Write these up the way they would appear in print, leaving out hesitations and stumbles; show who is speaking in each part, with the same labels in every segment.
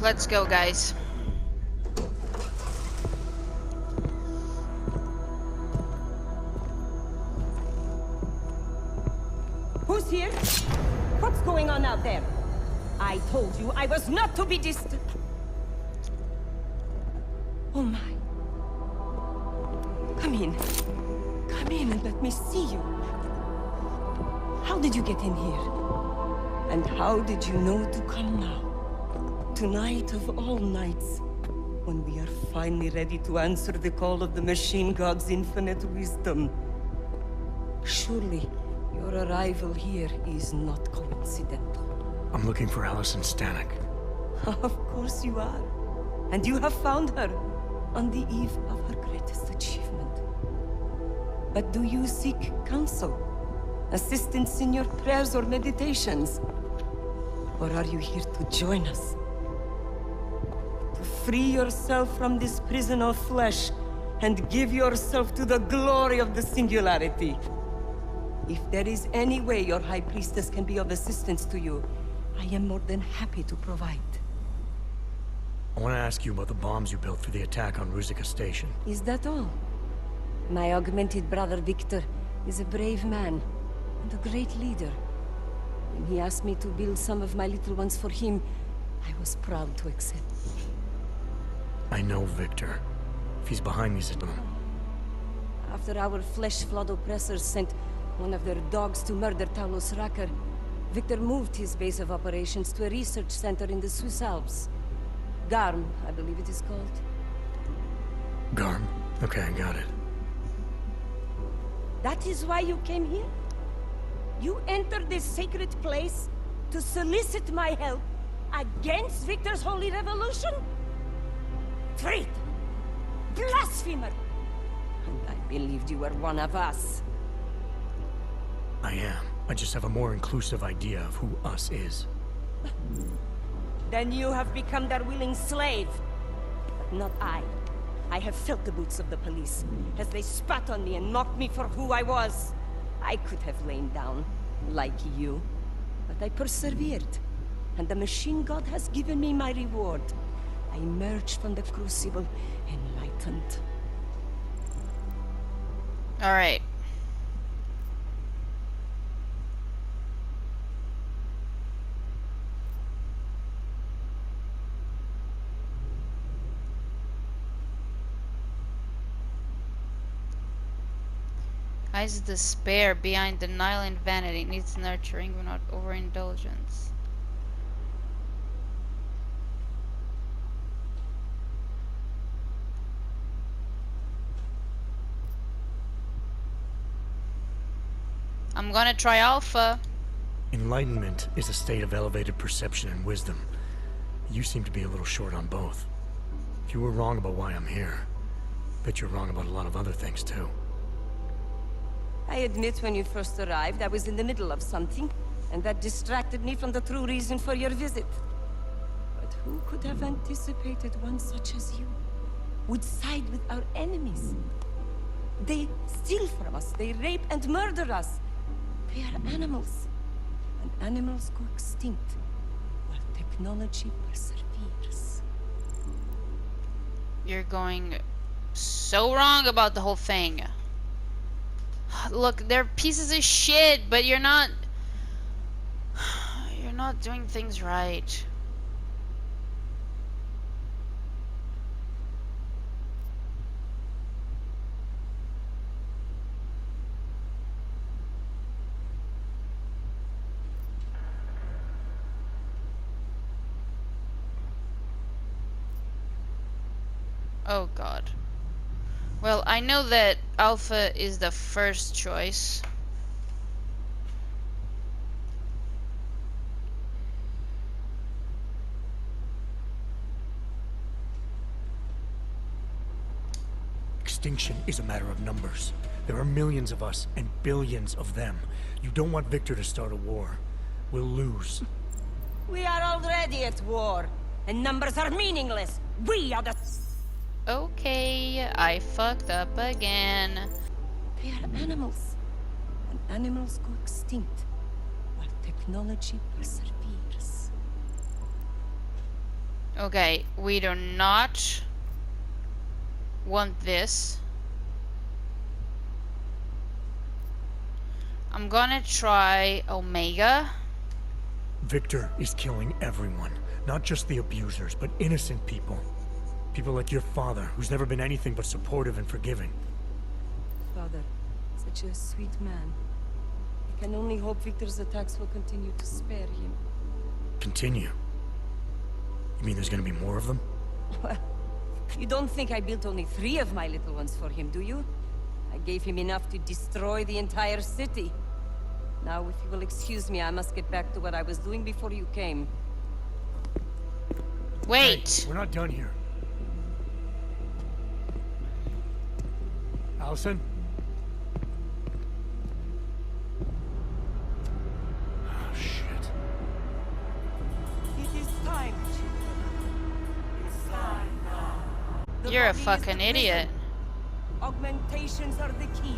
Speaker 1: Let's go, guys.
Speaker 2: Who's here? What's going on out there? I told you I was not to be distant. Oh my. Come in. Come in and let me see you. How did you get in here? And how did you know to come now? Tonight of all nights, when we are finally ready to answer the call of the Machine God's infinite wisdom. Surely, your arrival here is not coincidental.
Speaker 3: I'm looking for Allison Stanek.
Speaker 2: Of course you are. And you have found her on the eve of her greatest achievement. But do you seek counsel? Assistance in your prayers or meditations? Or are you here to join us? To free yourself from this prison of flesh and give yourself to the glory of the singularity. If there is any way your High Priestess can be of assistance to you, I am more than happy to provide.
Speaker 3: I want to ask you about the bombs you built for the attack on Ruzicka Station.
Speaker 2: Is that all? My augmented brother Victor is a brave man and a great leader. When he asked me to build some of my little ones for him, I was proud to accept.
Speaker 3: I know Victor. If he's behind these...
Speaker 2: After our flesh-flood oppressors sent one of their dogs to murder Talos Racker, Victor moved his base of operations to a research center in the Swiss Alps. Garm, I believe it is called.
Speaker 3: Garm? Okay, I got it.
Speaker 2: That is why you came here? You entered this sacred place to solicit my help against Victor's holy revolution? Traitor! Blasphemer! And I believed you were one of us.
Speaker 3: I am. I just have a more inclusive idea of who us is.
Speaker 2: Then you have become their willing slave. But not I. I have felt the boots of the police, as they spat on me and mocked me for who I was. I could have lain down, like you. But I persevered, and the Machine God has given me my reward. I emerged from the crucible, enlightened.
Speaker 1: Alright. Hides despair behind denial and vanity, needs nurturing but not overindulgence. I'm gonna try Alpha.
Speaker 3: Enlightenment is a state of elevated perception and wisdom. You seem to be a little short on both. If you were wrong about why I'm here, bet you're wrong about a lot of other things too.
Speaker 2: I admit when you first arrived, I was in the middle of something, and that distracted me from the true reason for your visit. But who could have anticipated one such as you would side with our enemies? They steal from us, they rape and murder us. They are animals, and animals go extinct, while technology perseveres.
Speaker 1: You're going so wrong about the whole thing. Look, they're pieces of shit, but you're not doing things right. Oh God. Well, I know that Alpha is the first choice.
Speaker 3: Extinction is a matter of numbers. There are millions of us and billions of them. You don't want Victor to start a war. We'll lose.
Speaker 2: We are already at war, and numbers are meaningless. We are the...
Speaker 1: Okay, I fucked up again.
Speaker 2: They are animals, and animals go extinct, while technology perseveres.
Speaker 1: Okay, we do not want this. I'm gonna try Omega.
Speaker 3: Victor is killing everyone. Not just the abusers, but innocent people. People like your father, who's never been anything but supportive and forgiving.
Speaker 2: Father, such a sweet man. I can only hope Victor's attacks will continue to spare him.
Speaker 3: Continue? You mean there's gonna be more of them?
Speaker 2: Well, you don't think I built only 3 of my little ones for him, do you? I gave him enough to destroy the entire city. Now, if you will excuse me, I must get back to what I was doing before you came.
Speaker 1: Wait.
Speaker 3: Hey, we're not done here. Allison? Oh, shit.
Speaker 2: It is time, children. It's time now. The
Speaker 1: You're a
Speaker 2: body is
Speaker 1: fucking
Speaker 2: the
Speaker 1: idiot.
Speaker 2: prison. Augmentations are the key.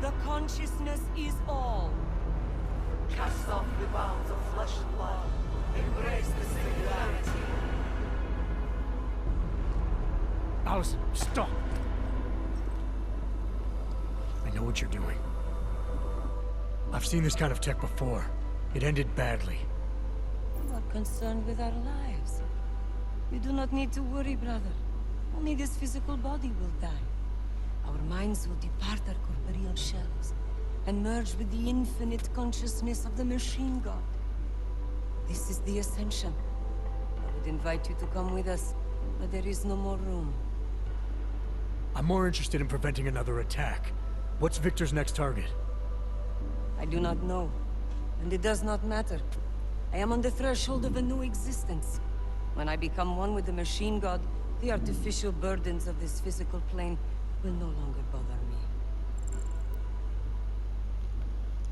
Speaker 2: The consciousness is all.
Speaker 4: Cast off the bounds of flesh and blood. Embrace the singularity.
Speaker 3: Allison, stop! I know what you're doing. I've seen this kind of tech before. It ended badly.
Speaker 2: You are concerned with our lives. You do not need to worry, brother. Only this physical body will die. Our minds will depart our corporeal shells and merge with the infinite consciousness of the machine god. This is the ascension. I would invite you to come with us, but there is no more room.
Speaker 3: I'm more interested in preventing another attack. What's Victor's next target?
Speaker 2: I do not know, and it does not matter. I am on the threshold of a new existence. When I become one with the machine god, the artificial burdens of this physical plane will no longer bother me.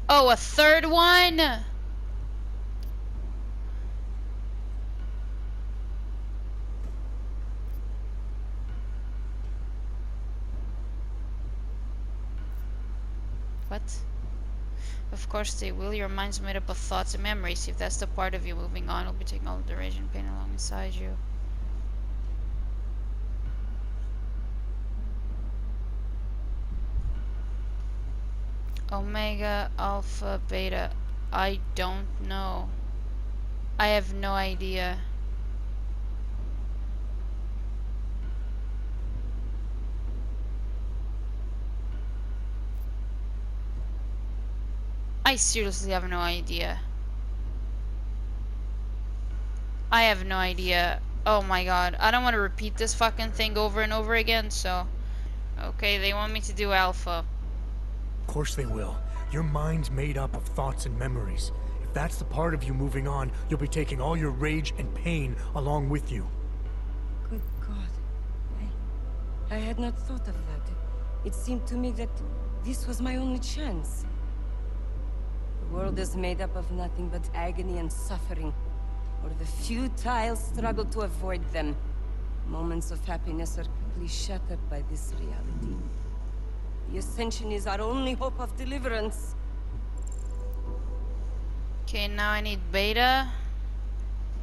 Speaker 1: Oh, a third one? What? Of course they will. Your mind's made up of thoughts and memories. If that's the part of you moving on, it'll be taking all of the rage and pain along inside you. Omega, Alpha, Beta. I don't know. I have no idea. I seriously have no idea. I have no idea. Oh my god. I don't want to repeat this fucking thing over and over again, so... Okay, they want me to do Alpha.
Speaker 3: Of course they will. Your mind's made up of thoughts and memories. If that's the part of you moving on, you'll be taking all your rage and pain along with you.
Speaker 2: Good God. I had not thought of that. It seemed to me that this was my only chance. The world is made up of nothing but agony and suffering, or the futile struggle to avoid them. Moments of happiness are quickly shattered by this reality. The Ascension is our only hope of deliverance.
Speaker 1: Okay, now I need Beta.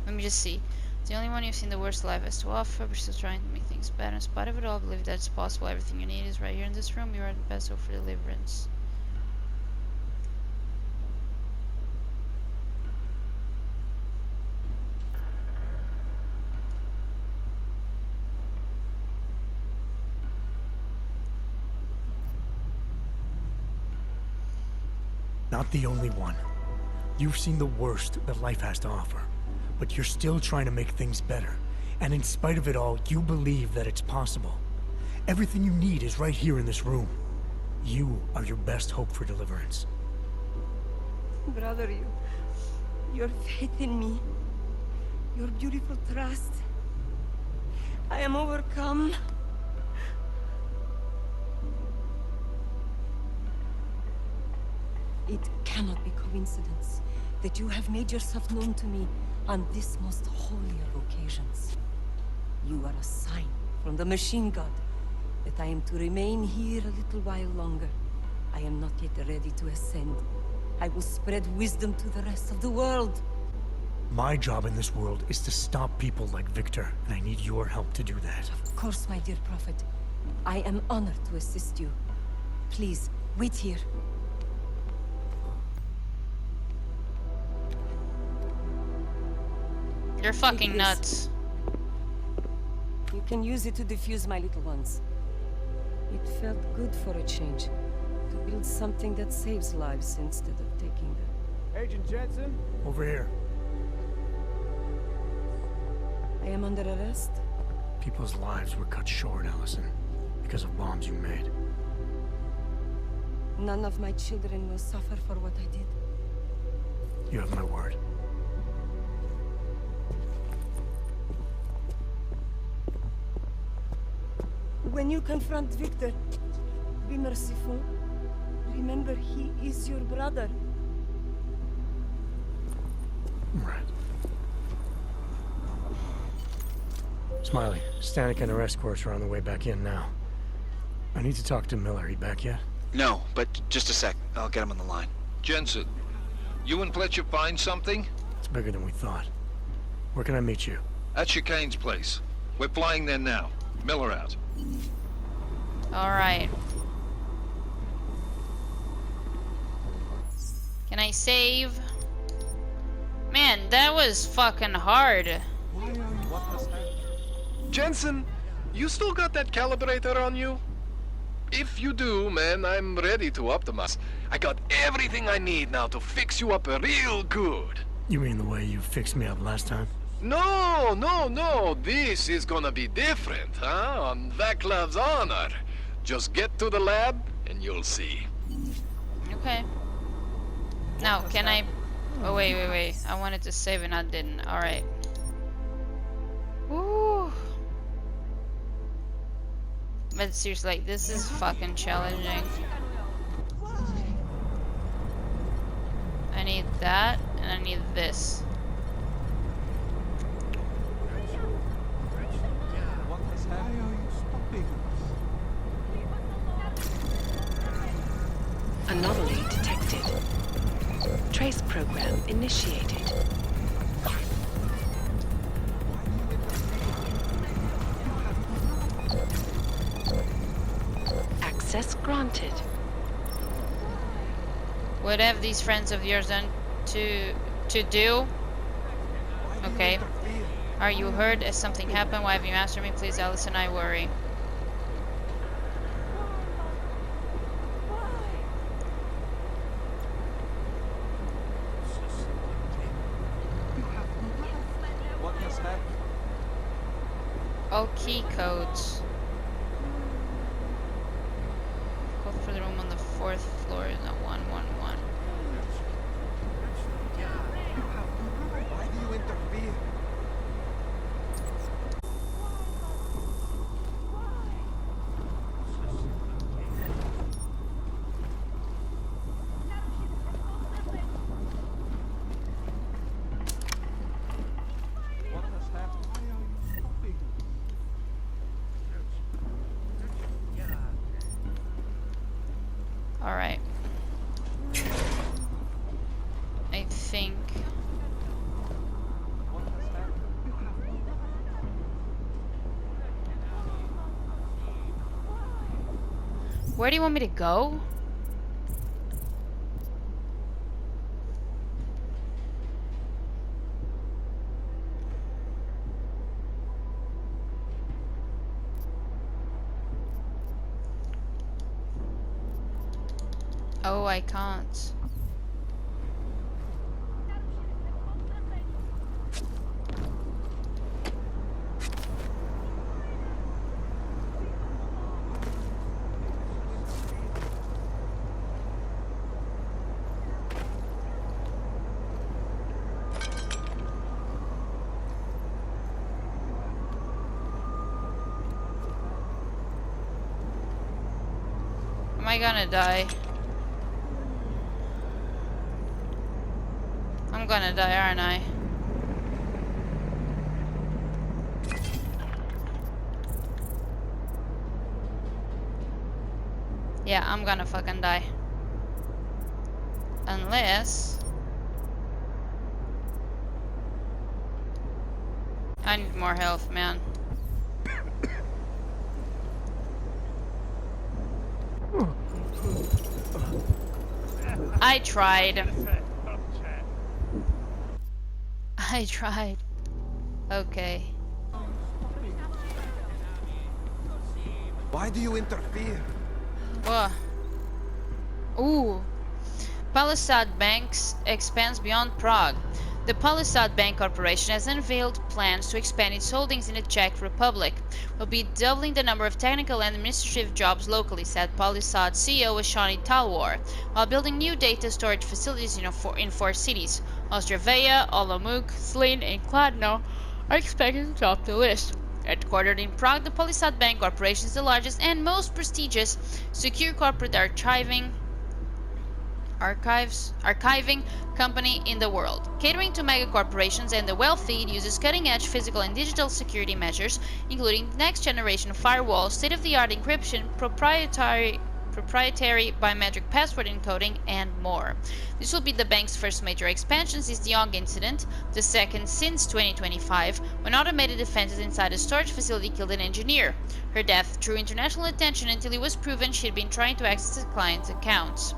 Speaker 1: Let me just see. It's the only one you've seen the worst life has to offer, but still trying to make things better. In spite of it all, believe that it's possible. Everything you need is right here in this room. You are the best hope for deliverance.
Speaker 3: Not the only one. You've seen the worst that life has to offer, but you're still trying to make things better. And in spite of it all, you believe that it's possible. Everything you need is right here in this room. You are your best hope for deliverance.
Speaker 2: Brother, your faith in me, your beautiful trust. I am overcome. It cannot be coincidence that you have made yourself known to me on this most holy of occasions. You are a sign from the machine god that I am to remain here a little while longer. I am not yet ready to ascend. I will spread wisdom to the rest of the world.
Speaker 3: My job in this world is to stop people like Victor, and I need your help to do that.
Speaker 2: Of course, my dear prophet. I am honored to assist you. Please, wait here.
Speaker 1: You're fucking
Speaker 2: this.
Speaker 1: nuts.
Speaker 2: You can use it to defuse my little ones. It felt good for a change. To build something that saves lives instead of taking them.
Speaker 5: Agent Jensen?
Speaker 3: Over here.
Speaker 2: I am under arrest.
Speaker 3: People's lives were cut short, Allison, because of bombs you made.
Speaker 2: None of my children will suffer for what I did.
Speaker 3: You have my word.
Speaker 2: When you confront Victor, be merciful. Remember, he is your brother.
Speaker 3: Right. Smiley, Stanek and her escorts are on the way back in now. I need to talk to Miller. He back yet?
Speaker 6: No, but just a sec. I'll get him on the line.
Speaker 7: Jensen, you and Fletcher find something?
Speaker 3: It's bigger than we thought. Where can I meet you?
Speaker 7: At Chicane's place. We're flying there now. Miller out.
Speaker 1: Alright. Can I save? Man, that was fucking hard.
Speaker 8: Jensen, you still got that calibrator on you? If you do, man, I'm ready to optimize. I got everything I need now to fix you up real good.
Speaker 3: You mean the way you fixed me up last time?
Speaker 8: No, no, no. This is gonna be different, huh? On Vaclav's honor. Just get to the lab and you'll see.
Speaker 1: Okay. Now, can I... Oh, wait. I wanted to save and I didn't. Alright. Woo. But seriously, like, this is fucking challenging. I need that, and I need this.
Speaker 9: Anomaly detected. Trace program initiated. Access granted.
Speaker 1: What have these friends of yours done to do? Okay. Are you hurt? Has something happened? Why have you answered me? Please, Allison, I worry. All key codes. Code for the room on the 4th floor is not 111.
Speaker 5: Why do you interfere? What has happened? Why are you stopping?
Speaker 1: Alright. I think.
Speaker 5: What has happened?
Speaker 1: Where do you want me to go? Oh, I can't. Am I gonna die? I'm gonna die, aren't I? Yeah, I'm gonna fucking die. I need more health, man. I tried. I tried. Okay.
Speaker 10: Why do you interfere?
Speaker 1: Whoa. Ooh. Palisade Banks expands beyond Prague. The Palisade Bank Corporation has unveiled plans to expand its holdings in the Czech Republic. Will be doubling the number of technical and administrative jobs locally, said Palisade CEO Sony Talwar, while building new data storage facilities in four cities. Ostravaya, Olomouc, Zlín, and Kladno are expected to top the list. Headquartered in Prague, the Palisade Bank Corporation is the largest and most prestigious secure corporate archiving company in the world. Catering to mega corporations and the wealthy, it uses cutting-edge physical and digital security measures, including next-generation firewalls, state-of-the-art encryption, proprietary biometric password encoding, and more. This will be the bank's first major expansion since the Young incident, the second since 2025, when automated defenses inside a storage facility killed an engineer. Her death drew international attention until it was proven she'd been trying to access the client's accounts.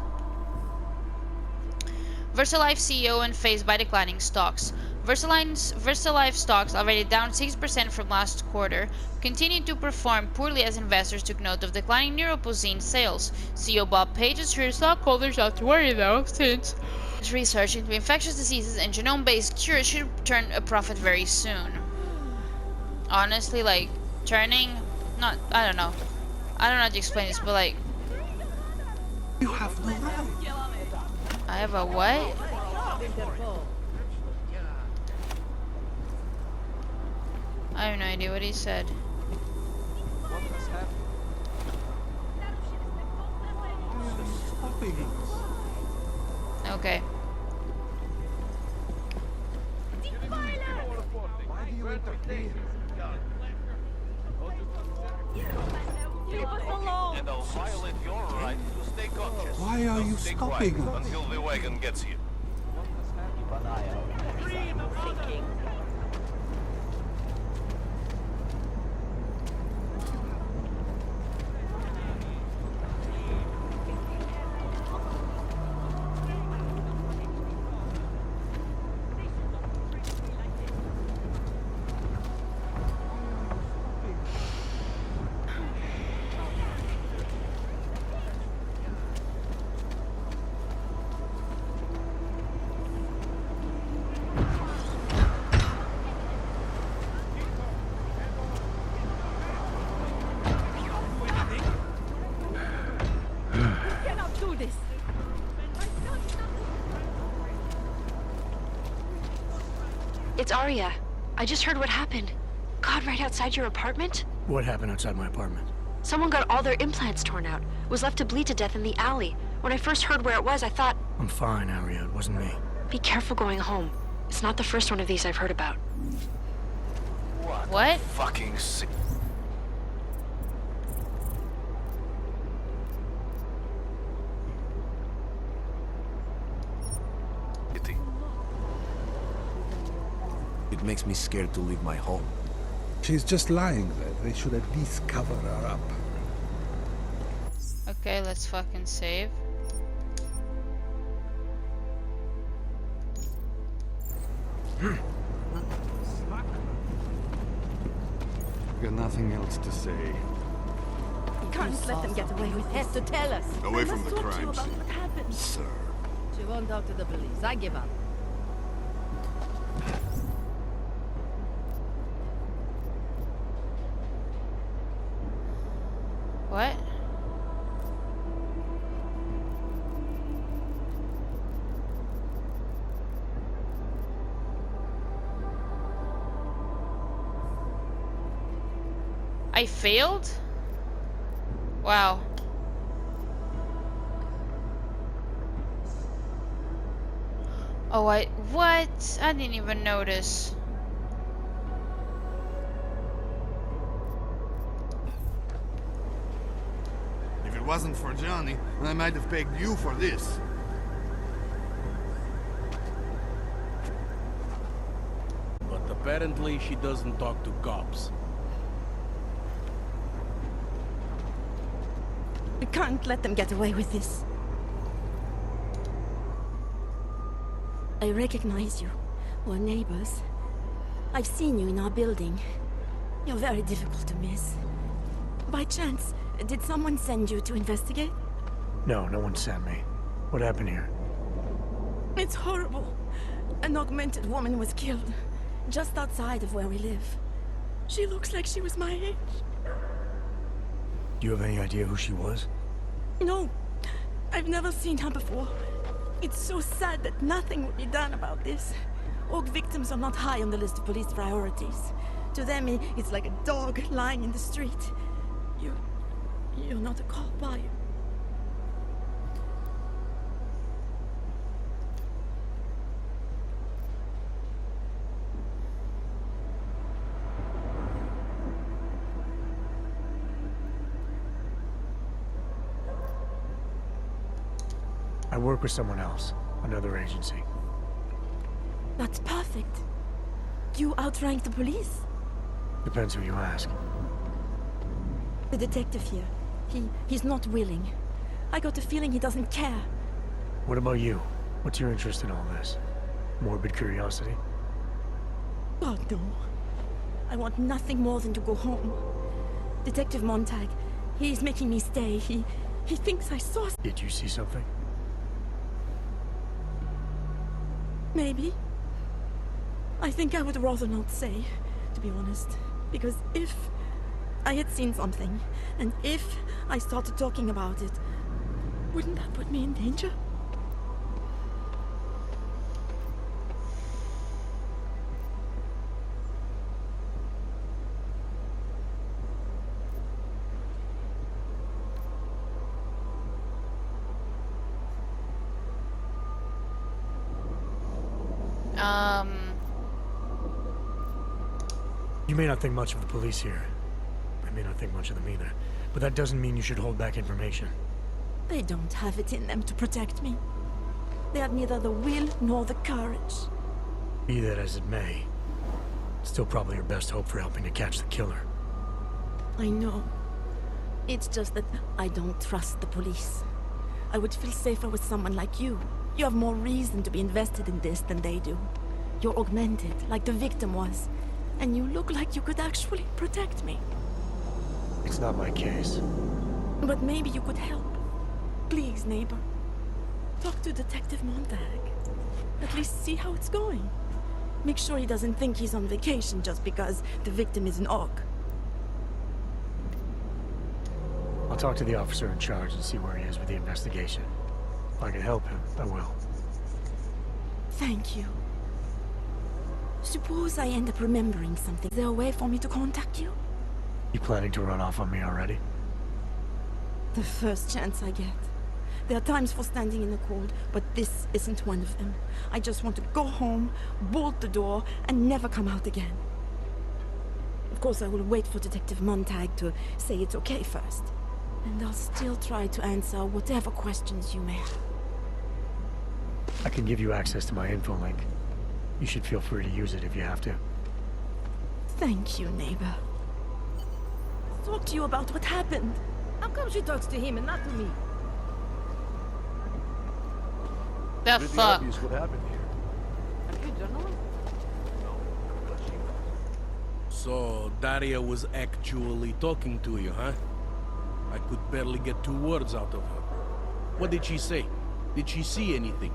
Speaker 1: VersaLife CEO unfazed by declining stocks. VersaLife stocks, already down 6% from last quarter, continued to perform poorly as investors took note of declining neuropozyne sales. CEO Bob Page assured stockholders not to worry though, since research into infectious diseases and genome-based cures should turn a profit very soon. Honestly, like, turning... not... I don't know. I don't know how to explain this, but like...
Speaker 10: You have no right.
Speaker 1: I have a what? I have no idea what he said.
Speaker 5: What has happened?
Speaker 1: Okay.
Speaker 10: Why do you interfere?
Speaker 4: And I'll violate your right to stay conscious.
Speaker 10: Why are you
Speaker 4: Stay
Speaker 10: stopping
Speaker 4: quiet
Speaker 10: us?
Speaker 4: until the wagon gets here.
Speaker 9: It's Arya. I just heard what happened. God, right outside your apartment?
Speaker 3: What happened outside my apartment?
Speaker 9: Someone got all their implants torn out. Was left to bleed to death in the alley. When I first heard where it was, I thought...
Speaker 3: I'm fine, Arya. It wasn't me.
Speaker 9: Be careful going home. It's not the first one of these I've heard about.
Speaker 1: What?
Speaker 8: Fucking sick.
Speaker 10: It makes me scared to leave my home.
Speaker 11: She's just lying there. They should at least cover her up.
Speaker 1: Okay, let's fucking save.
Speaker 11: Got nothing else to say.
Speaker 12: You can't let them get away with this. To tell us.
Speaker 11: Away from the crime
Speaker 12: about
Speaker 11: scene,
Speaker 12: what happened.
Speaker 11: sir.
Speaker 12: She won't talk to the police. I give up.
Speaker 1: What? I failed? Wow. Oh, what? I didn't even notice.
Speaker 11: If it wasn't for Johnny, I might have pegged you for this. But the
Speaker 13: Apparently, she doesn't talk to cops.
Speaker 12: We can't let them get away with this. I recognize you. We're neighbors. I've seen you in our building. You're very difficult to miss. By chance, did someone send you to investigate?
Speaker 3: No, no one sent me. What happened here?
Speaker 12: It's horrible. An augmented woman was killed, just outside of where we live. She looks like she was my age.
Speaker 3: Do you have any idea who she was?
Speaker 12: No, I've never seen her before. It's so sad that nothing would be done about this. Org victims are not high on the list of police priorities. To them, it's like a dog lying in the street. You're not a cop, are you?
Speaker 3: I work with someone else, another agency.
Speaker 12: That's perfect. You outrank the police?
Speaker 3: Depends who you ask.
Speaker 12: The detective here. He's not willing. I got the feeling he doesn't care.
Speaker 3: What about you? What's your interest in all this? Morbid curiosity?
Speaker 12: God, no. I want nothing more than to go home. Detective Montag, he's making me stay. He thinks I saw...
Speaker 3: Did you see something?
Speaker 12: Maybe. I think I would rather not say, to be honest. Because if I had seen something, and if I started talking about it, wouldn't that put me in danger?
Speaker 3: You may not think much of the police here. I may not think much of them either. But that doesn't mean you should hold back information.
Speaker 12: They don't have it in them to protect me. They have neither the will nor the courage.
Speaker 3: Be that as it may, it's still probably your best hope for helping to catch the killer.
Speaker 12: I know. It's just that I don't trust the police. I would feel safer with someone like you. You have more reason to be invested in this than they do. You're augmented, like the victim was. And you look like you could actually protect me.
Speaker 3: It's not my case.
Speaker 12: But maybe you could help. Please, neighbor. Talk to Detective Montag. At least see how it's going. Make sure he doesn't think he's on vacation just because the victim is an Aug.
Speaker 3: I'll talk to the officer in charge and see where he is with the investigation. If I can help him, I will.
Speaker 12: Thank you. Suppose I end up remembering something. Is there a way for me to contact you?
Speaker 3: You planning to run off on me already?
Speaker 12: The first chance I get. There are times for standing in the cold, but this isn't one of them. I just want to go home, bolt the door, and never come out again. Of course, I will wait for Detective Montag to say it's okay first. And I'll still try to answer whatever questions you may have.
Speaker 3: I can give you access to my info link. You should feel free to use it if you have to.
Speaker 12: Thank you, neighbor. Talk to you about what happened. How come she talks to him and not to me?
Speaker 1: The
Speaker 5: Pretty
Speaker 1: fuck?
Speaker 5: obvious what happened here.
Speaker 12: Are you a journalist?
Speaker 13: So, Daria was actually talking to you, huh? I could barely get 2 words out of her. What did she say? Did she see anything?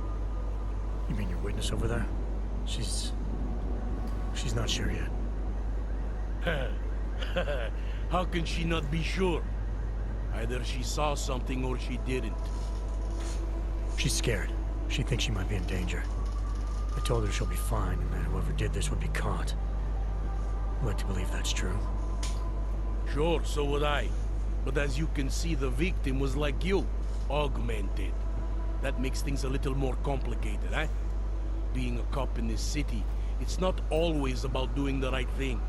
Speaker 3: You mean your witness over there? She's not sure yet.
Speaker 13: How can she not be sure? Either she saw something or she didn't.
Speaker 3: She's scared. She thinks she might be in danger. I told her she'll be fine and that whoever did this would be caught. I'd like to believe that's true.
Speaker 13: Sure, so would I. But as you can see, the victim was like you, augmented. That makes things a little more complicated, eh? Being a cop in this city, it's not always about doing the right thing,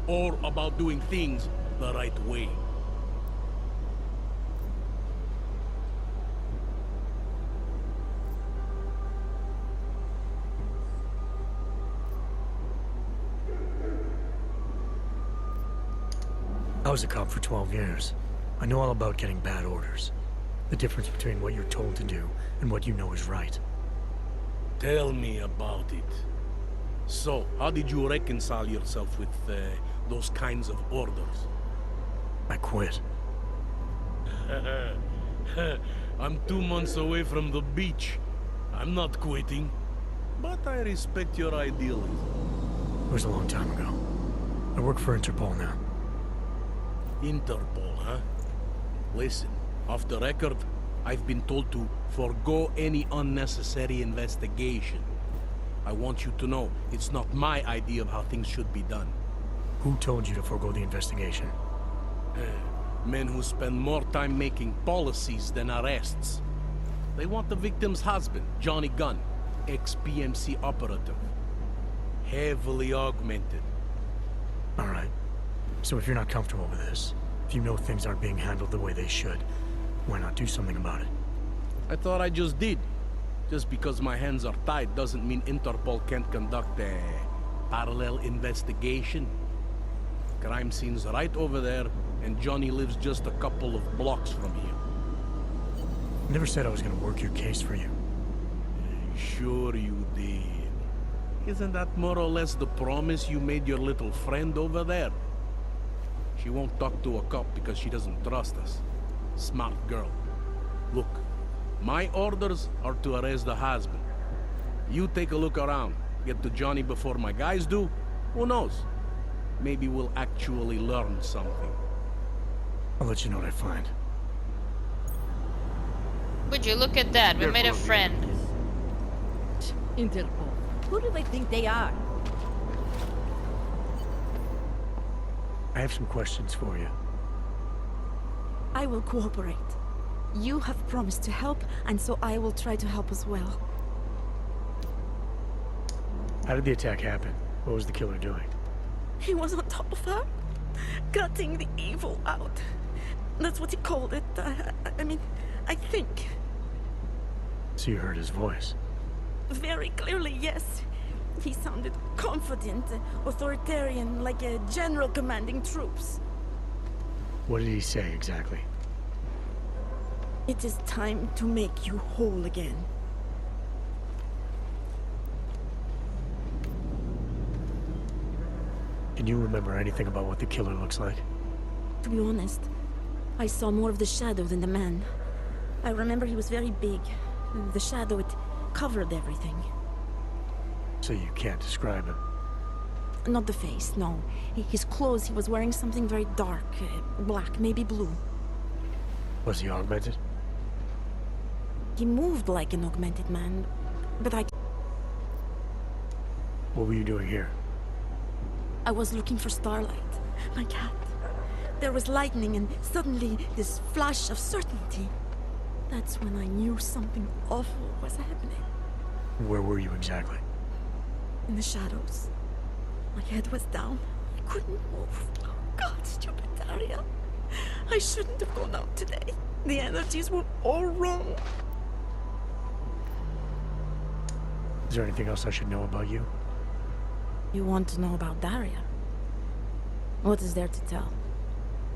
Speaker 13: or about doing things the right way.
Speaker 3: I was a cop for 12 years. I know all about getting bad orders. The difference between what you're told to do and what you know is right.
Speaker 13: Tell me about it. So, how did you reconcile yourself with those kinds of orders?
Speaker 3: I quit.
Speaker 13: I'm 2 months away from the beach. I'm not quitting. But I respect your idealism.
Speaker 3: It was a long time ago. I work for Interpol now.
Speaker 13: Interpol, huh? Listen, off the record, I've been told to forego any unnecessary investigation. I want you to know, it's not my idea of how things should be done.
Speaker 3: Who told you to forego the investigation?
Speaker 13: Men who spend more time making policies than arrests. They want the victim's husband, Johnny Gunn, ex-PMC operative. Heavily augmented.
Speaker 3: Alright. So if you're not comfortable with this, if you know things aren't being handled the way they should, why not do something about it?
Speaker 13: I thought I just did. Just because my hands are tied doesn't mean Interpol can't conduct a parallel investigation. Crime scene's right over there, and Johnny lives just a couple of blocks from here.
Speaker 3: I never said I was gonna work your case for you.
Speaker 13: Sure you did. Isn't that more or less the promise you made your little friend over there? She won't talk to a cop because she doesn't trust us. Smart girl. Look, my orders are to arrest the husband. You take a look around. Get to Johnny before my guys do. Who knows? Maybe we'll actually learn something.
Speaker 3: I'll let you know what I find.
Speaker 1: Would you look at that? We made a friend.
Speaker 14: Interpol. Who do they think they are?
Speaker 3: I have some questions for you.
Speaker 12: I will cooperate. You have promised to help, and so I will try to help as well.
Speaker 3: How did the attack happen? What was the killer doing?
Speaker 12: He was on top of her, cutting the evil out. That's what he called it. I mean, I think.
Speaker 3: So you heard his voice?
Speaker 12: Very clearly, yes. He sounded confident, authoritarian, like a general commanding troops.
Speaker 3: What did he say exactly?
Speaker 12: It is time to make you whole again.
Speaker 3: Can you remember anything about what the killer looks like?
Speaker 12: To be honest, I saw more of the shadow than the man. I remember he was very big. The shadow, it covered everything.
Speaker 3: So you can't describe him?
Speaker 12: Not the face, no. His clothes, he was wearing something very dark, black, maybe blue.
Speaker 3: Was he augmented?
Speaker 12: He moved like an augmented man, but
Speaker 3: What were you doing here?
Speaker 12: I was looking for Starlight, my cat. There was lightning and suddenly this flash of certainty. That's when I knew something awful was happening.
Speaker 3: Where were you exactly?
Speaker 12: In the shadows. My head was down. I couldn't move. Oh God, stupid Daria. I shouldn't have gone out today. The energies were all wrong.
Speaker 3: Is there anything else I should know about you?
Speaker 12: You want to know about Daria? What is there to tell?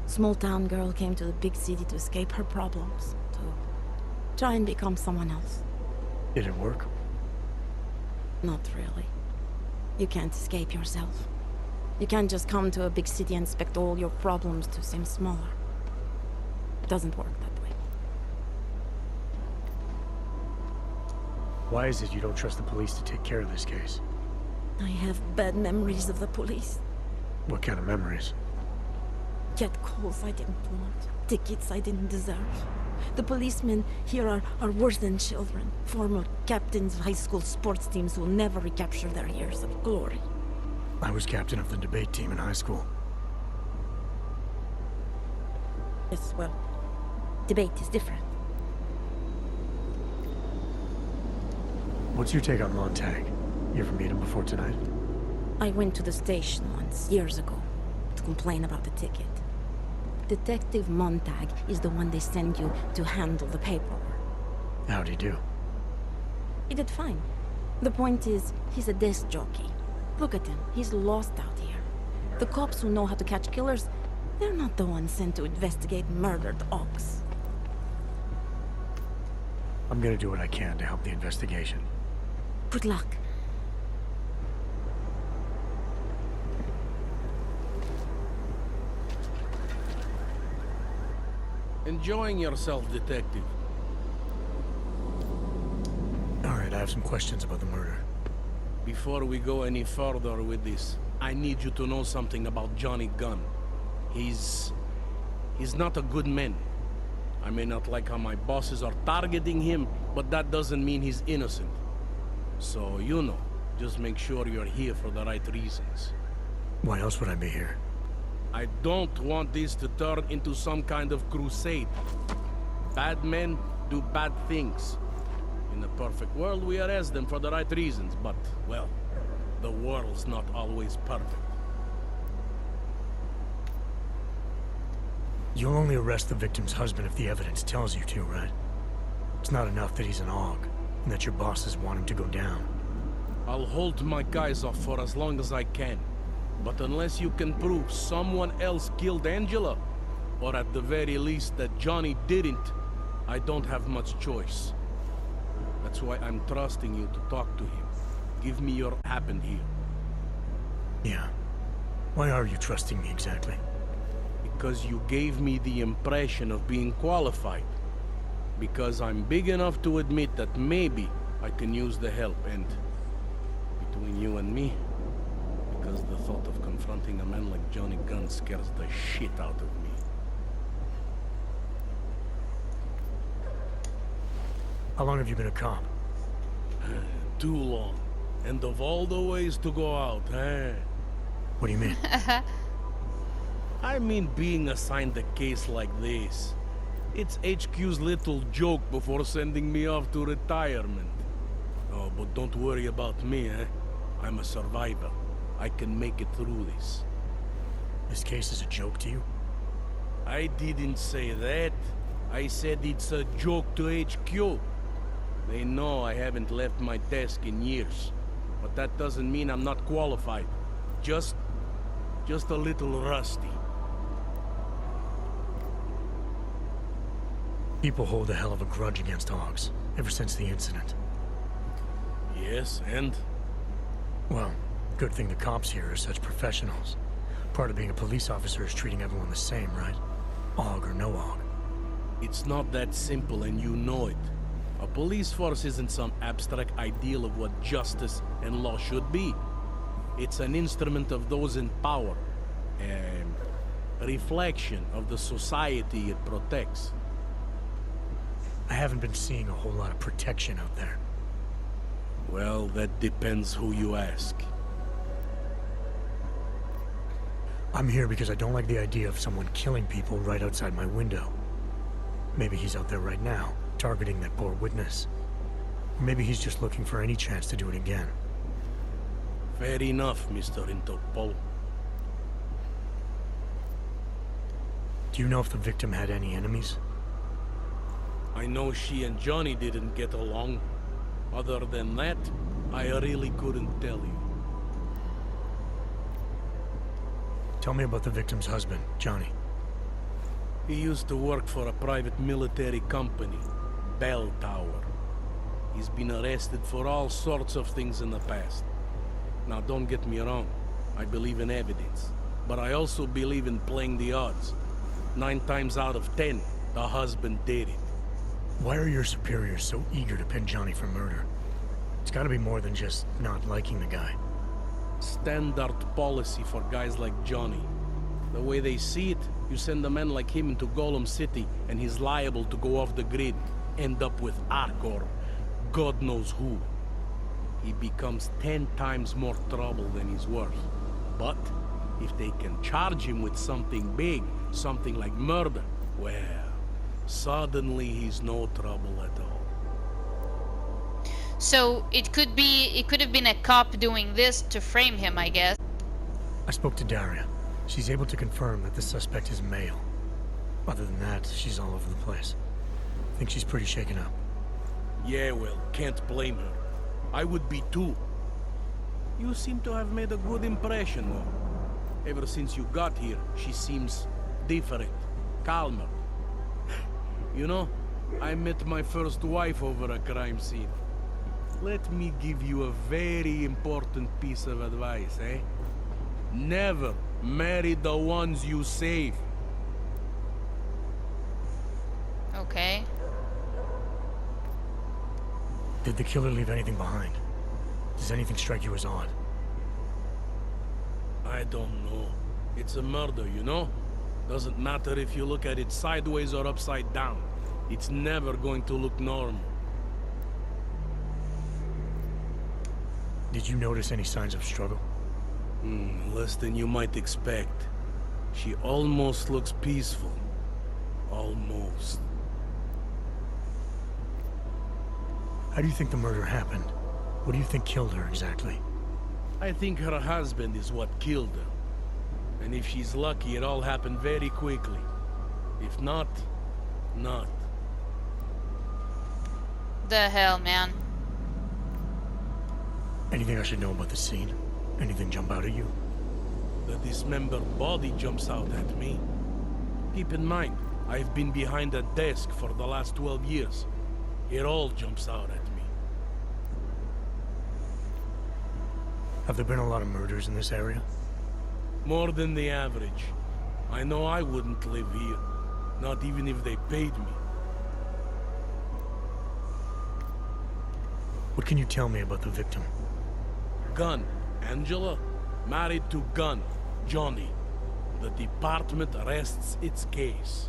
Speaker 12: Small town girl came to the big city to escape her problems, to try and become someone else.
Speaker 3: Did it work?
Speaker 12: Not really. You can't escape yourself. You can't just come to a big city and expect all your problems to seem smaller. It doesn't work that way.
Speaker 3: Why is it you don't trust the police to take care of this case?
Speaker 12: I have bad memories of the police.
Speaker 3: What kind of memories?
Speaker 12: Get calls I didn't want. Tickets I didn't deserve. The policemen here are worse than children. Former captains of high school sports teams who will never recapture their years of glory.
Speaker 3: I was captain of the debate team in high school.
Speaker 12: Yes, well, debate is different.
Speaker 3: What's your take on Montag? You ever meet him before tonight?
Speaker 12: I went to the station once, years ago, to complain about the ticket. Detective Montag is the one they send you to handle the paperwork.
Speaker 3: How'd he do?
Speaker 12: He did fine. The point is, he's a desk jockey. Look at him, he's lost out here. The cops who know how to catch killers, They're not the ones sent to investigate murdered ox.
Speaker 3: I'm gonna do what I can to help the investigation.
Speaker 12: Good luck.
Speaker 13: Enjoying yourself, detective.
Speaker 3: Alright, I have some questions about the murder.
Speaker 13: Before we go any further with this, I need you to know something about Johnny Gunn. He's not a good man. I may not like how my bosses are targeting him, but that doesn't mean he's innocent. So, you know, just make sure you're here for the right reasons.
Speaker 3: Why else would I be here?
Speaker 13: I don't want this to turn into some kind of crusade. Bad men do bad things. In a perfect world, we arrest them for the right reasons, but, well, the world's not always perfect.
Speaker 3: You'll only arrest the victim's husband if the evidence tells you to, right? It's not enough that he's an AUG, and that your bosses want him to go down.
Speaker 13: I'll hold my guys off for as long as I can. But unless you can prove someone else killed Angela, or at the very least that Johnny didn't, I don't have much choice. That's why I'm trusting you to talk to him. Give me your happened here.
Speaker 3: Yeah. Why are you trusting me exactly?
Speaker 13: Because you gave me the impression of being qualified. Because I'm big enough to admit that maybe I can use the help, and between you and me, because the thought of confronting a man like Johnny Gunn scares the shit out of me.
Speaker 3: How long have you been a cop?
Speaker 13: Too long. And of all the ways to go out, eh?
Speaker 3: What do you mean?
Speaker 13: I mean being assigned a case like this. It's HQ's little joke before sending me off to retirement. Oh, but don't worry about me, eh? I'm a survivor. I can make it through this.
Speaker 3: This case is a joke to you?
Speaker 13: I didn't say that. I said it's a joke to HQ. They know I haven't left my desk in years. But that doesn't mean I'm not qualified. Just a little rusty.
Speaker 3: People hold a hell of a grudge against AUGs, ever since the incident.
Speaker 13: Yes, and?
Speaker 3: Well, good thing the cops here are such professionals. Part of being a police officer is treating everyone the same, right? AUG or no AUG.
Speaker 13: It's not that simple, and you know it. A police force isn't some abstract ideal of what justice and law should be. It's an instrument of those in power. A reflection of the society it protects.
Speaker 3: I haven't been seeing a whole lot of protection out there.
Speaker 13: Well, that depends who you ask.
Speaker 3: I'm here because I don't like the idea of someone killing people right outside my window. Maybe he's out there right now, targeting that poor witness. Or maybe he's just looking for any chance to do it again.
Speaker 13: Fair enough, Mr. Interpol.
Speaker 3: Do you know if the victim had any enemies?
Speaker 13: I know she and Johnny didn't get along. Other than that, I really couldn't tell you.
Speaker 3: Tell me about the victim's husband, Johnny.
Speaker 13: He used to work for a private military company, Bell Tower. He's been arrested for all sorts of things in the past. Now, don't get me wrong. I believe in evidence. But I also believe in playing the odds. 9 times out of 10, the husband did it.
Speaker 3: Why are your superiors so eager to pin Johnny for murder? It's gotta be more than just not liking the guy.
Speaker 13: Standard policy for guys like Johnny. The way they see it, you send a man like him into Golem City, and he's liable to go off the grid, end up with Ark or God knows who. He becomes 10 times more trouble than he's worth. But if they can charge him with something big, something like murder, well, suddenly he's no trouble at all.
Speaker 1: So it could have been a cop doing this to frame him, I guess.
Speaker 3: I spoke to Daria. She's able to confirm that the suspect is male. Other than that, she's all over the place. I think she's pretty shaken up.
Speaker 13: Yeah, well, can't blame her. I would be too. You seem to have made a good impression, though. Ever since you got here, she seems different, calmer. You know, I met my first wife over a crime scene. Let me give you a very important piece of advice, eh? Never marry the ones you save.
Speaker 1: Okay.
Speaker 3: Did the killer leave anything behind? Does anything strike you as odd?
Speaker 13: I don't know. It's a murder, you know? Doesn't matter if you look at it sideways or upside down. It's never going to look normal.
Speaker 3: Did you notice any signs of struggle?
Speaker 13: Less than you might expect. She almost looks peaceful. Almost.
Speaker 3: How do you think the murder happened? What do you think killed her exactly?
Speaker 13: I think her husband is what killed her. And if she's lucky, it all happened very quickly. If not, not.
Speaker 1: The hell, man.
Speaker 3: Anything I should know about the scene? Anything jump out at you?
Speaker 13: The dismembered body jumps out at me. Keep in mind, I've been behind a desk for the last 12 years. It all jumps out at me.
Speaker 3: Have there been a lot of murders in this area?
Speaker 13: More than the average. I know I wouldn't live here. Not even if they paid me.
Speaker 3: What can you tell me about the victim?
Speaker 13: Gunn, Angela, married to Gunn, Johnny. The department rests its case.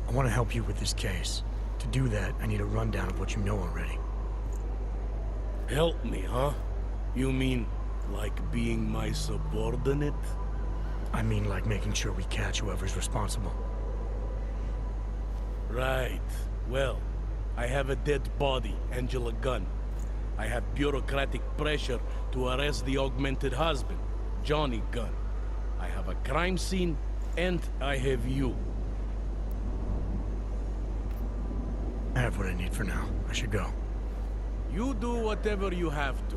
Speaker 3: I want to help you with this case. To do that, I need a rundown of what you know already.
Speaker 13: Help me, huh? You mean, like being my subordinate?
Speaker 3: I mean like making sure we catch whoever's responsible.
Speaker 13: Right. Well, I have a dead body, Angela Gunn. I have bureaucratic pressure to arrest the augmented husband, Johnny Gunn. I have a crime scene, and I have you.
Speaker 3: I have what I need for now. I should go.
Speaker 13: You do whatever you have to.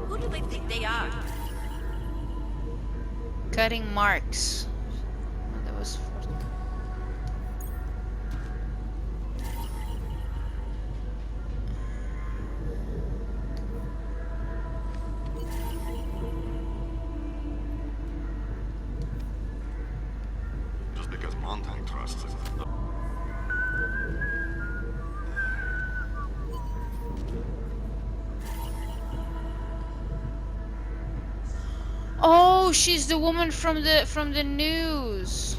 Speaker 14: Who do they think they are?
Speaker 1: Cutting marks. Oh, that was.
Speaker 11: Just because Montag trusts it.
Speaker 1: Oh, she's the woman from the news.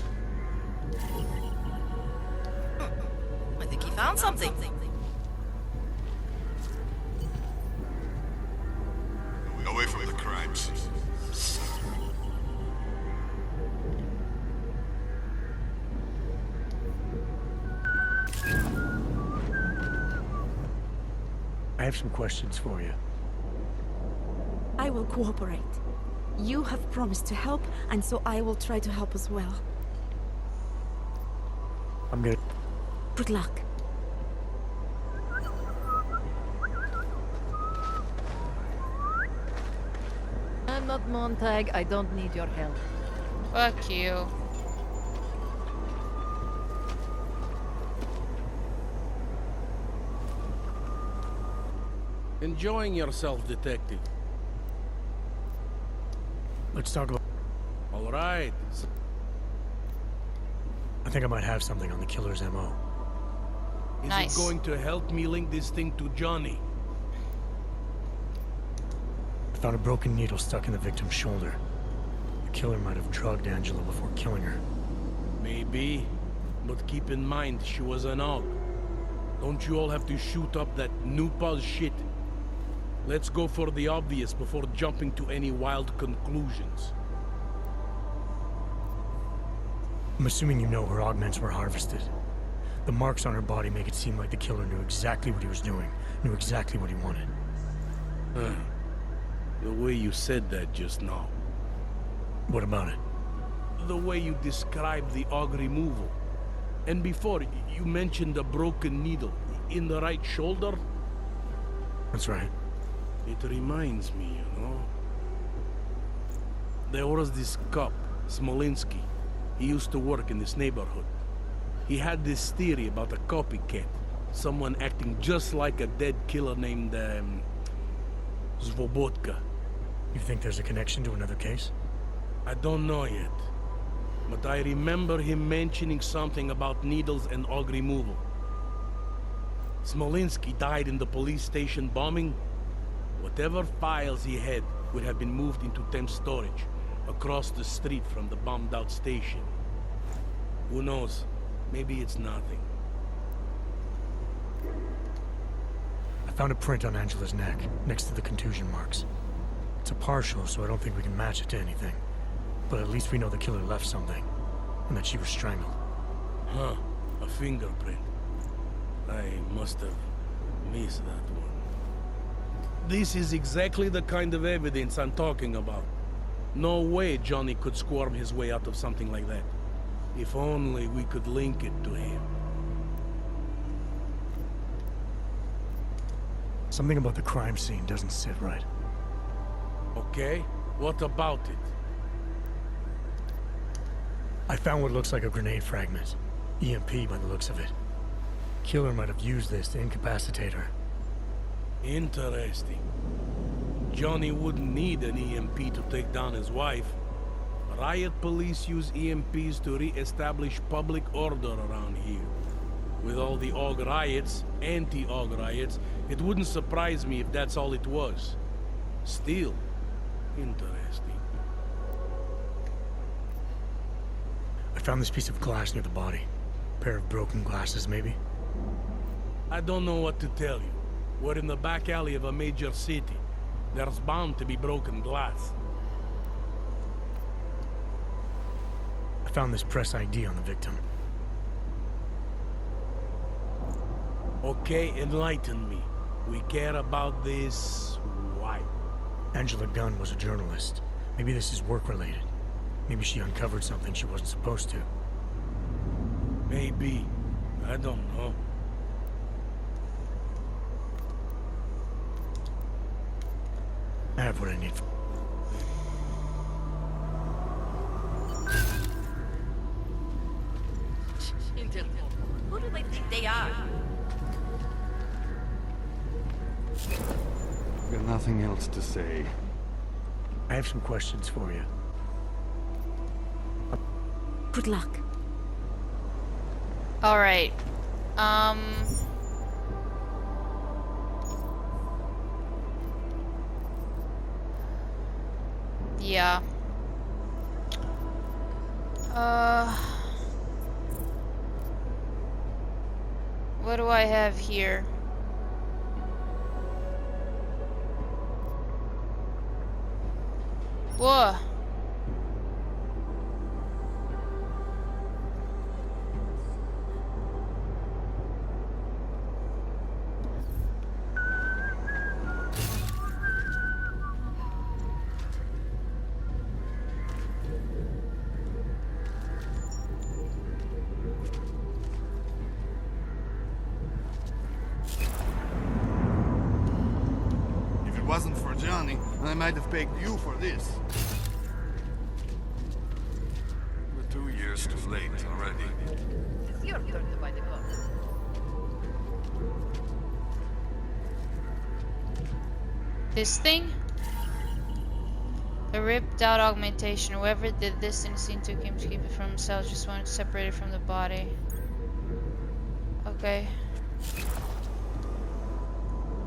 Speaker 14: I think he found something.
Speaker 11: Away from the crime scene.
Speaker 3: I have some questions for you.
Speaker 12: I will cooperate. You have promised to help, and so I will try to help as well.
Speaker 3: I'm good.
Speaker 12: Good luck.
Speaker 14: I'm not Montag. I don't need your help.
Speaker 1: Fuck you.
Speaker 13: Enjoying yourself, detective.
Speaker 3: Let's talk about...
Speaker 13: All right.
Speaker 3: I think I might have something on the killer's MO.
Speaker 13: Is
Speaker 1: Nice.
Speaker 13: it going to help me link this thing to Johnny?
Speaker 3: I found a broken needle stuck in the victim's shoulder. The killer might have drugged Angela before killing her.
Speaker 13: Maybe. But keep in mind, she was an AUG. Don't you all have to shoot up that Nupal shit? Let's go for the obvious before jumping to any wild conclusions.
Speaker 3: I'm assuming you know her augments were harvested. The marks on her body make it seem like the killer knew exactly what he was doing, knew exactly what he wanted.
Speaker 13: The way you said that just now.
Speaker 3: What about it?
Speaker 13: The way you described the AUG removal. And before, you mentioned a broken needle in the right shoulder?
Speaker 3: That's right.
Speaker 13: It reminds me, you know. There was this cop, Smolinski. He used to work in this neighborhood. He had this theory about a copycat. Someone acting just like a dead killer named, Svobotka.
Speaker 3: You think there's a connection to another case?
Speaker 13: I don't know yet. But I remember him mentioning something about needles and og removal. Smolinski died in the police station bombing. Whatever files he had would have been moved into temp storage, across the street from the bombed-out station. Who knows? Maybe it's nothing.
Speaker 3: I found a print on Angela's neck, next to the contusion marks. It's a partial, so I don't think we can match it to anything. But at least we know the killer left something, and that she was strangled.
Speaker 13: Huh, a fingerprint. I must have missed that one. This is exactly the kind of evidence I'm talking about. No way Johnny could squirm his way out of something like that. If only we could link it to him.
Speaker 3: Something about the crime scene doesn't sit right.
Speaker 13: Okay, what about it?
Speaker 3: I found what looks like a grenade fragment. EMP by the looks of it. Killer might have used this to incapacitate her.
Speaker 13: Interesting. Johnny wouldn't need an EMP to take down his wife. Riot police use EMPs to re-establish public order around here. With all the AUG riots, anti-AUG riots, it wouldn't surprise me if that's all it was. Still, interesting.
Speaker 3: I found this piece of glass near the body. A pair of broken glasses, maybe?
Speaker 13: I don't know what to tell you. We're in the back alley of a major city. There's bound to be broken glass.
Speaker 3: I found this press ID on the victim.
Speaker 13: Okay, enlighten me. We care about this... why?
Speaker 3: Angela Gunn was a journalist. Maybe this is work-related. Maybe she uncovered something she wasn't supposed to.
Speaker 13: Maybe. I don't know.
Speaker 3: I have what I need.
Speaker 15: Who do they think they are?
Speaker 11: Got nothing else to say.
Speaker 3: I have some questions for you.
Speaker 12: Good luck.
Speaker 1: Alright. Yeah. What do I have here? Whoa.
Speaker 11: If it wasn't for Johnny, I might have pegged you for this.
Speaker 7: We're 2 years too late already.
Speaker 14: It's your turn to buy the gun.
Speaker 1: This thing? A ripped out augmentation. Whoever did this in the scene took him to keep it from himself, just wanted to separate it from the body. Okay.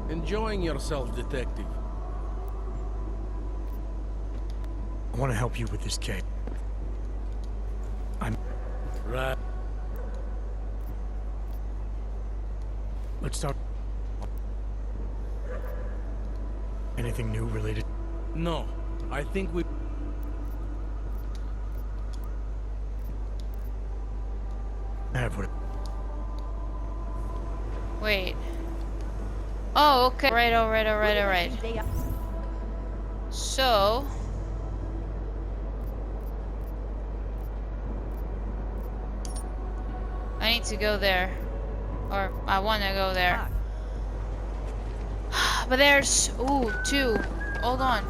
Speaker 13: Enjoying yourself, detective.
Speaker 3: I want to help you with this case. I'm...
Speaker 13: Right.
Speaker 3: Let's start... Anything new related?
Speaker 13: No, I think we...
Speaker 3: I have what...
Speaker 1: Wait. Oh, okay. Alright. So... I to go there. Or I want to go there. But there's... Ooh, 2. Hold on.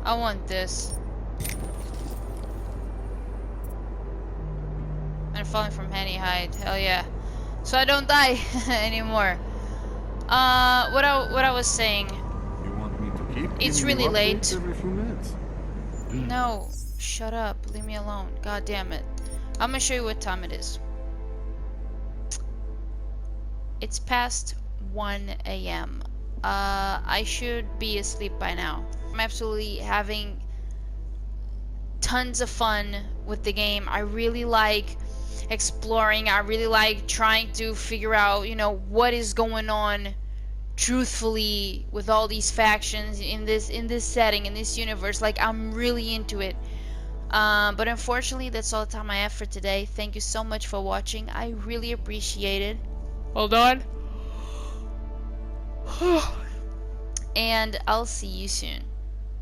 Speaker 1: I want this. I'm falling from any height. Hell yeah. So I don't die anymore. What I was saying.
Speaker 11: You want me to keep
Speaker 1: It's
Speaker 11: giving
Speaker 1: really
Speaker 11: you
Speaker 1: late.
Speaker 11: updates every few minutes?
Speaker 1: No, shut up. Leave me alone. God damn it. I'm gonna show you what time it is. It's past 1 a.m. I should be asleep by now. I'm absolutely having tons of fun with the game. I really like exploring. I really like trying to figure out, you know, what is going on truthfully with all these factions in this setting, in this universe. Like, I'm really into it. But unfortunately, that's all the time I have for today. Thank you so much for watching. I really appreciate it. Hold on. And I'll see you soon.